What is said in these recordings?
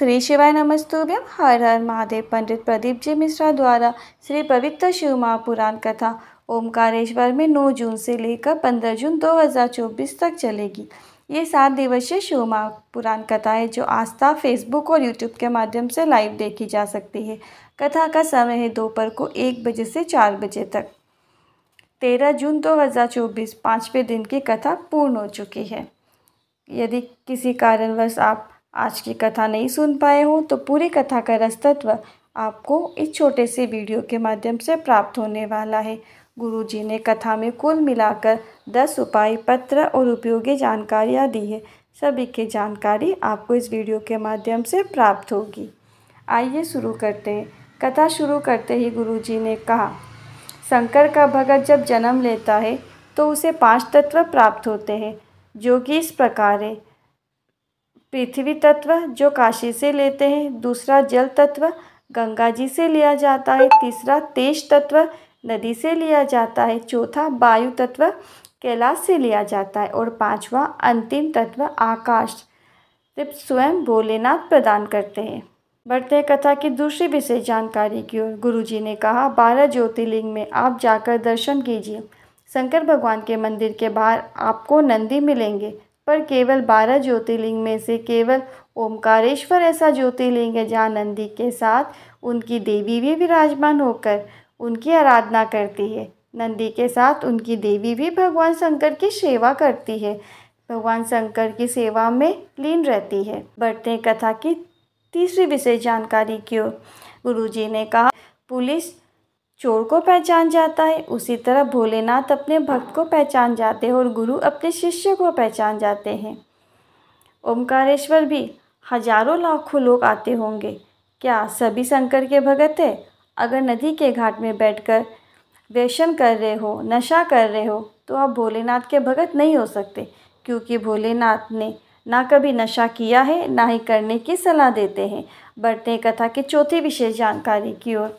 श्री शिवाय नमस्तुभ्यम। हर हर महादेव। पंडित प्रदीप जी मिश्रा द्वारा श्री पवित्र शिव महापुराण कथा ओमकारेश्वर में 9 जून से लेकर 15 जून 2024 तक चलेगी। ये 7 दिवसीय शिव महापुराण कथा है जो आस्था फेसबुक और यूट्यूब के माध्यम से लाइव देखी जा सकती है। कथा का समय है दोपहर को 1 बजे से 4 बजे तक। 13 जून 2024 5वें दिन की कथा पूर्ण हो चुकी है। यदि किसी कारणवश आप आज की कथा नहीं सुन पाए हो तो पूरी कथा का रसतत्व आपको इस छोटे से वीडियो के माध्यम से प्राप्त होने वाला है। गुरुजी ने कथा में कुल मिलाकर 10 उपाय पत्र और उपयोगी जानकारियाँ दी है। सभी की जानकारी आपको इस वीडियो के माध्यम से प्राप्त होगी। आइए शुरू करते हैं। कथा शुरू करते ही गुरुजी ने कहा, शंकर का भगत जब जन्म लेता है तो उसे 5 तत्व प्राप्त होते हैं जो कि इस प्रकार है। पृथ्वी तत्व जो काशी से लेते हैं, दूसरा जल तत्व गंगा जी से लिया जाता है, तीसरा तेज तत्व नदी से लिया जाता है, चौथा वायु तत्व कैलाश से लिया जाता है और 5वां अंतिम तत्व आकाश सिर्फ स्वयं भोलेनाथ प्रदान करते हैं। बढ़ते हैं कथा की दूसरी विशेष जानकारी की ओर। गुरुजी ने कहा, 12 ज्योतिर्लिंग में आप जाकर दर्शन कीजिए। शंकर भगवान के मंदिर के बाहर आपको नंदी मिलेंगे, पर केवल 12 ज्योतिर्लिंग में से केवल ओमकारेश्वर ऐसा ज्योतिर्लिंग है जहाँ नंदी के साथ उनकी देवी भी विराजमान होकर उनकी आराधना करती है। नंदी के साथ उनकी देवी भी भगवान शंकर की सेवा करती है, भगवान शंकर की सेवा में लीन रहती है। बढ़ते हैं कथा की तीसरी विशेष जानकारी की ओर। गुरुजी ने कहा, पुलिस चोर को पहचान जाता है, उसी तरह भोलेनाथ अपने भक्त को पहचान जाते हैं और गुरु अपने शिष्य को पहचान जाते हैं। ओमकारेश्वर भी हजारों लाखों लोग आते होंगे। क्या सभी शंकर के भगत हैं? अगर नदी के घाट में बैठकर व्यसन कर रहे हो, नशा कर रहे हो, तो आप भोलेनाथ के भगत नहीं हो सकते, क्योंकि भोलेनाथ ने ना कभी नशा किया है ना ही करने की सलाह देते हैं। बढ़ते कथा की चौथी विशेष जानकारी की ओर।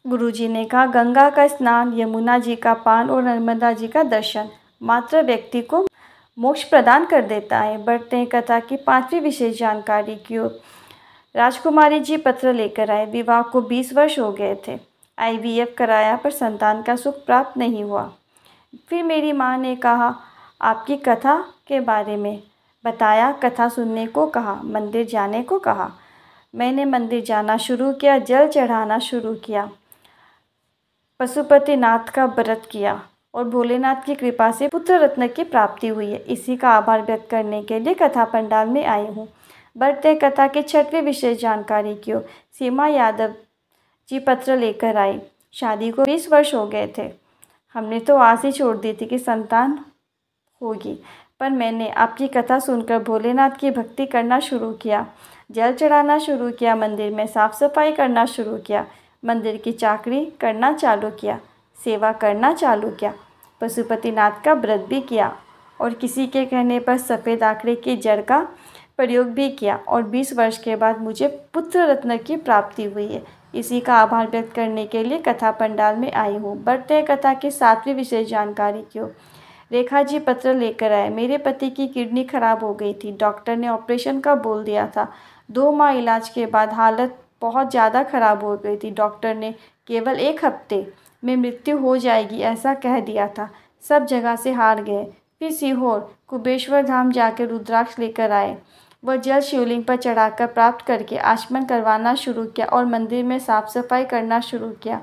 गुरुजी ने कहा, गंगा का स्नान, यमुना जी का पान और नर्मदा जी का दर्शन मात्र व्यक्ति को मोक्ष प्रदान कर देता है। बढ़ते हैं कथा की 5वीं विशेष जानकारी की ओर। राजकुमारी जी पत्र लेकर आए। विवाह को 20 वर्ष हो गए थे। IVF कराया पर संतान का सुख प्राप्त नहीं हुआ। फिर मेरी माँ ने कहा, आपकी कथा के बारे में बताया, कथा सुनने को कहा, मंदिर जाने को कहा। मैंने मंदिर जाना शुरू किया, जल चढ़ाना शुरू किया, पशुपतिनाथ का व्रत किया और भोलेनाथ की कृपा से पुत्र रत्न की प्राप्ति हुई है। इसी का आभार व्यक्त करने के लिए कथा पंडाल में आई हूँ। बढ़ते कथा की 6वीं विशेष जानकारी की ओर। सीमा यादव जी पत्र लेकर आई। शादी को 20 वर्ष हो गए थे। हमने तो आस ही छोड़ दी थी कि संतान होगी, पर मैंने आपकी कथा सुनकर भोलेनाथ की भक्ति करना शुरू किया, जल चढ़ाना शुरू किया, मंदिर में साफ सफाई करना शुरू किया, मंदिर की चाकरी करना चालू किया, सेवा करना चालू किया, पशुपतिनाथ का व्रत भी किया और किसी के कहने पर सफ़ेद आंकड़े की जड़ का प्रयोग भी किया और 20 वर्ष के बाद मुझे पुत्र रत्न की प्राप्ति हुई है। इसी का आभार व्यक्त करने के लिए कथा पंडाल में आई हूँ। बढ़ते कथा की 7वीं विशेष जानकारी की ओर। रेखा जी पत्र लेकर आए। मेरे पति की किडनी खराब हो गई थी। डॉक्टर ने ऑपरेशन का बोल दिया था। 2 माह इलाज के बाद हालत बहुत ज़्यादा खराब हो गई थी। डॉक्टर ने केवल 1 हफ्ते में मृत्यु हो जाएगी ऐसा कह दिया था। सब जगह से हार गए। फिर सीहोर कुबेश्वर धाम जाकर रुद्राक्ष लेकर आए। वह जल शिवलिंग पर चढ़ाकर प्राप्त करके आचमन करवाना शुरू किया और मंदिर में साफ सफाई करना शुरू किया,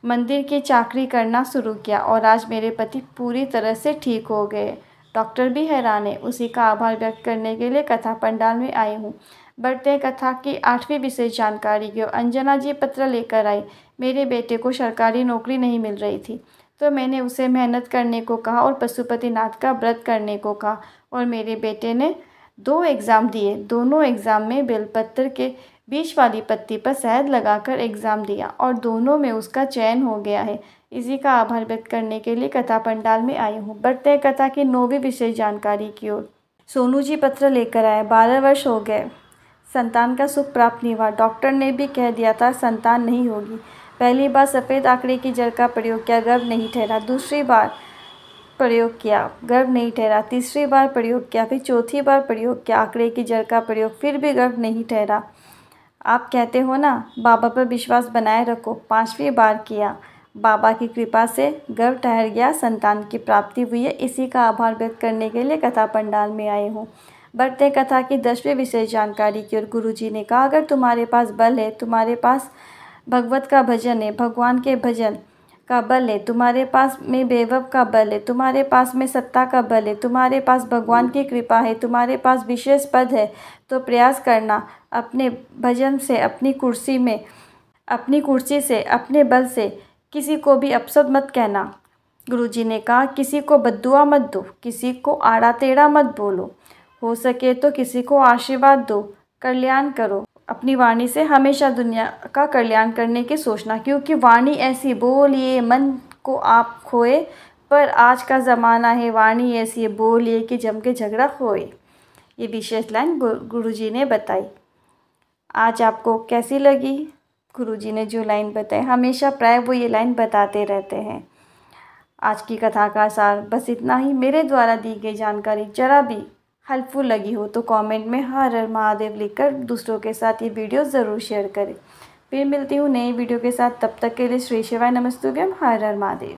मंदिर की चाकरी करना शुरू किया और आज मेरे पति पूरी तरह से ठीक हो गए। डॉक्टर भी हैरान है। उसी का आभार व्यक्त करने के लिए कथा पंडाल में आई हूँ। बढ़ते कथा की 8वीं विशेष जानकारी की ओर। अंजना जी पत्र लेकर आई। मेरे बेटे को सरकारी नौकरी नहीं मिल रही थी, तो मैंने उसे मेहनत करने को कहा और पशुपतिनाथ का व्रत करने को कहा और मेरे बेटे ने 2 एग्ज़ाम दिए। दोनों एग्ज़ाम में बेलपत्र के बीच वाली पत्ती पर शहद लगाकर एग्ज़ाम दिया और दोनों में उसका चयन हो गया है। इसी का आभार व्यक्त करने के लिए कथा पंडाल में आई हूँ। बढ़ते कथा की 9वीं विशेष जानकारी की ओर। सोनू जी पत्र लेकर आए। 12 वर्ष हो गए, संतान का सुख प्राप्त नहीं हुआ। डॉक्टर ने भी कह दिया था संतान नहीं होगी। पहली बार सफ़ेद आंकड़े की जड़ का प्रयोग किया, गर्भ नहीं ठहरा। दूसरी बार प्रयोग किया, गर्भ नहीं ठहरा। तीसरी बार प्रयोग किया, फिर चौथी बार प्रयोग किया, आंकड़े की जड़ का प्रयोग, फिर भी गर्भ नहीं ठहरा। आप कहते हो ना बाबा पर विश्वास बनाए रखो, पांचवी बार किया, बाबा की कृपा से गर्भ ठहर गया, संतान की प्राप्ति हुई है। इसी का आभार व्यक्त करने के लिए कथा पंडाल में आए हूँ। बढ़ते कथा की 10वीं विशेष जानकारी की ओर। गुरुजी ने कहा, अगर तुम्हारे पास बल है, तुम्हारे पास भगवत का भजन है, भगवान के भजन का बल है, तुम्हारे पास में वैभव का बल है, तुम्हारे पास में सत्ता का बल है, तुम्हारे पास भगवान की कृपा है, तुम्हारे पास विशेष पद है, तो प्रयास करना अपने भजन से, अपनी कुर्सी से, अपने बल से किसी को भी अपशब्द मत कहना। गुरुजी ने कहा, किसी को बद्दुआ मत दो, किसी को आड़ा टेढ़ा मत बोलो, हो सके तो किसी को आशीर्वाद दो, कल्याण करो। अपनी वाणी से हमेशा दुनिया का कल्याण करने की सोचना, क्योंकि वाणी ऐसी बोलिए मन को आप खोए, पर आज का ज़माना है वाणी ऐसी बोलिए कि जम के झगड़ा होए। ये विशेष लाइन गुरुजी ने बताई। आज आपको कैसी लगी? गुरुजी ने जो लाइन बताई, हमेशा प्राय वो ये लाइन बताते रहते हैं। आज की कथा का सार बस इतना ही। मेरे द्वारा दी गई जानकारी जरा भी हेल्पफुल लगी हो तो कमेंट में हर हर महादेव लिखकर दूसरों के साथ ये वीडियो ज़रूर शेयर करें। फिर मिलती हूँ नई वीडियो के साथ, तब तक के लिए श्री शिवाय नमस्तुभ्यम, हर हर महादेव।